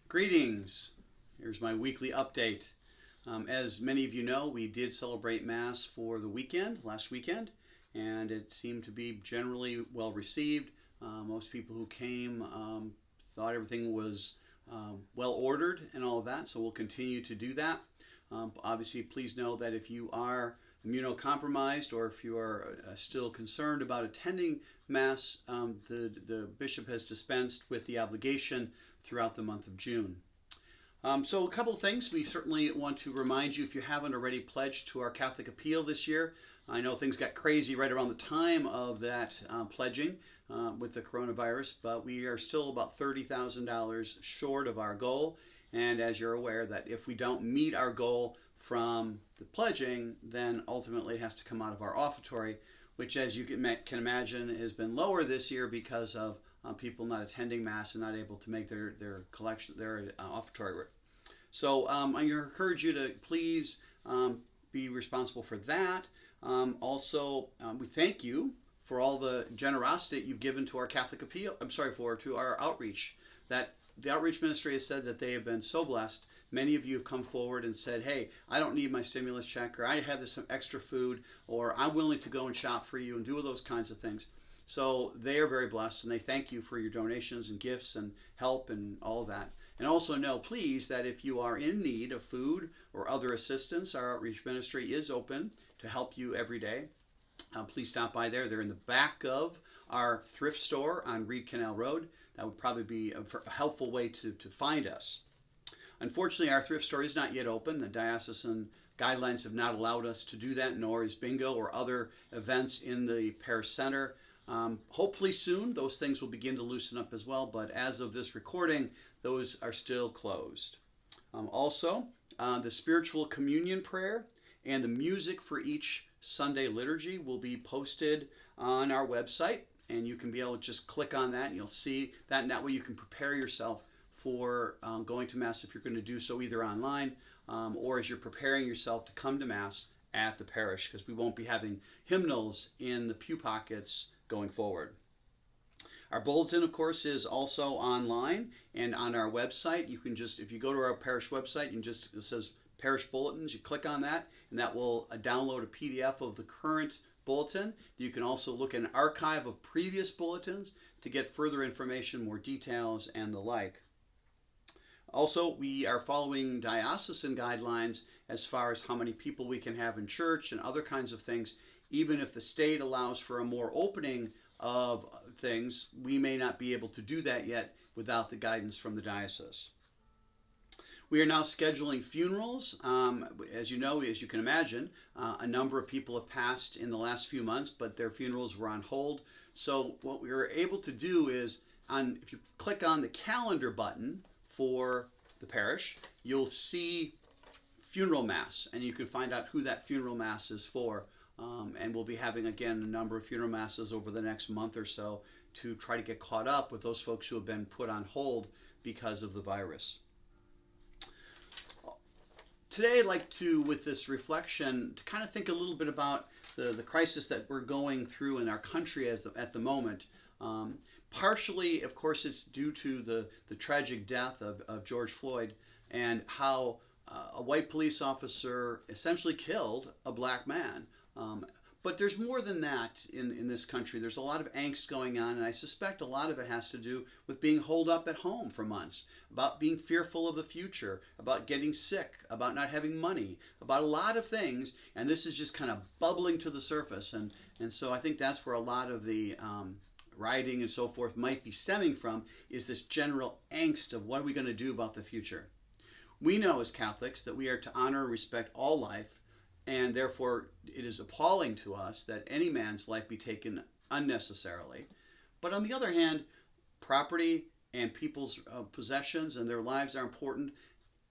Greetings. Here's my weekly update. As many of you know, we did celebrate Mass for the weekend, last weekend, and it seemed to be generally well received. Most people who came thought everything was well ordered and all of that, so we'll continue to do that. Obviously, please know that if you are immunocompromised or if you are still concerned about attending Mass, the bishop has dispensed with the obligation throughout the month of June. So a couple of things. We certainly want to remind you, if you haven't already pledged to our Catholic Appeal this year. I know things got crazy right around the time of that pledging with the coronavirus, but we are still about $30,000 short of our goal. And as you're aware, that if we don't meet our goal from the pledging, then ultimately it has to come out of our offertory, which, as you can imagine, has been lower this year because of people not attending Mass and not able to make their collection, their offertory work. So I encourage you to please be responsible for that. Also, we thank you for all the generosity that you've given to our Catholic Appeal. To our outreach. That the outreach ministry has said that they have been so blessed. Many of you have come forward and said, "Hey, I don't need my stimulus check, or I have this some extra food, or I'm willing to go and shop for you and do those kinds of things." So they are very blessed, and they thank you for your donations and gifts and help and all of that. And also know, please, that if you are in need of food or other assistance, our outreach ministry is open to help you every day. Please stop by there. They're in the back of our thrift store on Reed Canal Road. That would probably be a helpful way to find us. Unfortunately, our thrift store is not yet open. The diocesan guidelines have not allowed us to do that, nor is bingo or other events in the parish center. Hopefully soon those things will begin to loosen up as well, but as of this recording, those are still closed. Also, the spiritual communion prayer and the music for each Sunday liturgy will be posted on our website, and you can be able to just click on that and you'll see that, and that way you can prepare yourself for going to Mass if you're going to do so either online or as you're preparing yourself to come to Mass at the parish, because we won't be having hymnals in the pew pockets going forward. Our bulletin, of course, is also online and on our website. You can just, if you go to our parish website, it says Parish Bulletins, you click on that, and that will download a PDF of the current bulletin. You can also look at an archive of previous bulletins to get further information, more details, and the like. Also, we are following diocesan guidelines as far as how many people we can have in church and other kinds of things. Even if the state allows for a more opening of things, we may not be able to do that yet without the guidance from the diocese. We are now scheduling funerals. As you know, as you can imagine, a number of people have passed in the last few months, but their funerals were on hold. So what we were able to do is, if you click on the calendar button for the parish, you'll see funeral mass, and you can find out who that funeral mass is for. And we'll be having, again, a number of funeral masses over the next month or so to try to get caught up with those folks who have been put on hold because of the virus. Today, I'd like to, with this reflection, to kind of think a little bit about the crisis that we're going through in our country at the moment. Partially, of course, it's due to the tragic death of George Floyd and how a white police officer essentially killed a black man. But there's more than that in this country. There's a lot of angst going on, and I suspect a lot of it has to do with being holed up at home for months, about being fearful of the future, about getting sick, about not having money, about a lot of things, and this is just kind of bubbling to the surface. And so I think that's where a lot of the rioting and so forth might be stemming from, is this general angst of what are we going to do about the future. We know as Catholics that we are to honor and respect all life, and therefore it is appalling to us that any man's life be taken unnecessarily. But on the other hand, property and people's possessions and their lives are important,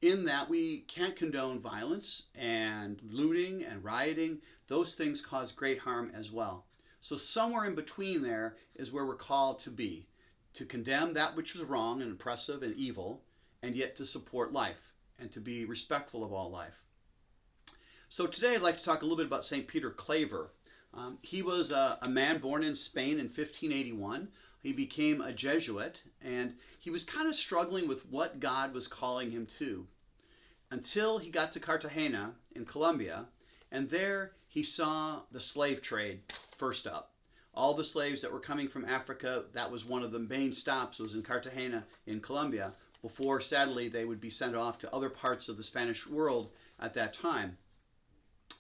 in that we can't condone violence and looting and rioting. Those things cause great harm as well. So somewhere in between there is where we're called to be, to condemn that which was wrong and oppressive and evil, and yet to support life and to be respectful of all life. So today I'd like to talk a little bit about St. Peter Claver. He was a man born in Spain in 1581. he became a Jesuit, and he was kind of struggling with what God was calling him to until he got to Cartagena in Colombia, and there he saw the slave trade first up. All the slaves that were coming from Africa, that was one of the main stops, was in Cartagena in Colombia, before sadly they would be sent off to other parts of the Spanish world at that time.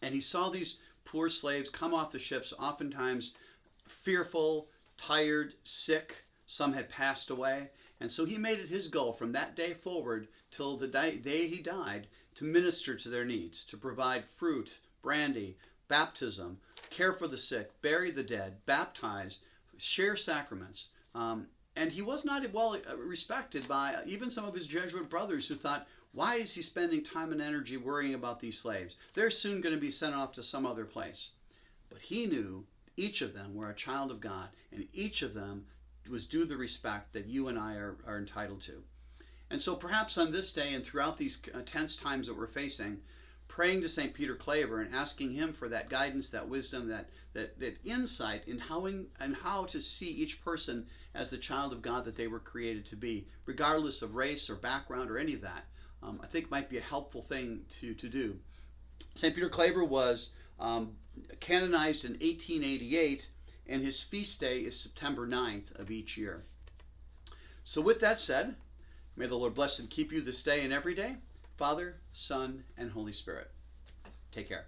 And he saw these poor slaves come off the ships, oftentimes fearful, tired, sick. Some had passed away. And so he made it his goal from that day forward till the day he died to minister to their needs, to provide fruit, brandy, baptism, care for the sick, bury the dead, baptize, share sacraments. And he was not well respected by even some of his Jesuit brothers who thought, why is he spending time and energy worrying about these slaves? They're soon going to be sent off to some other place. But he knew each of them were a child of God, and each of them was due the respect that you and I are entitled to. And so perhaps on this day and throughout these tense times that we're facing, praying to St. Peter Claver and asking him for that guidance, that wisdom, that insight in how to see each person as the child of God that they were created to be, regardless of race or background or any of that, I think might be a helpful thing to do. St. Peter Claver was canonized in 1888, and his feast day is September 9th of each year. So with that said, may the Lord bless and keep you this day and every day. Father, Son, and Holy Spirit. Take care.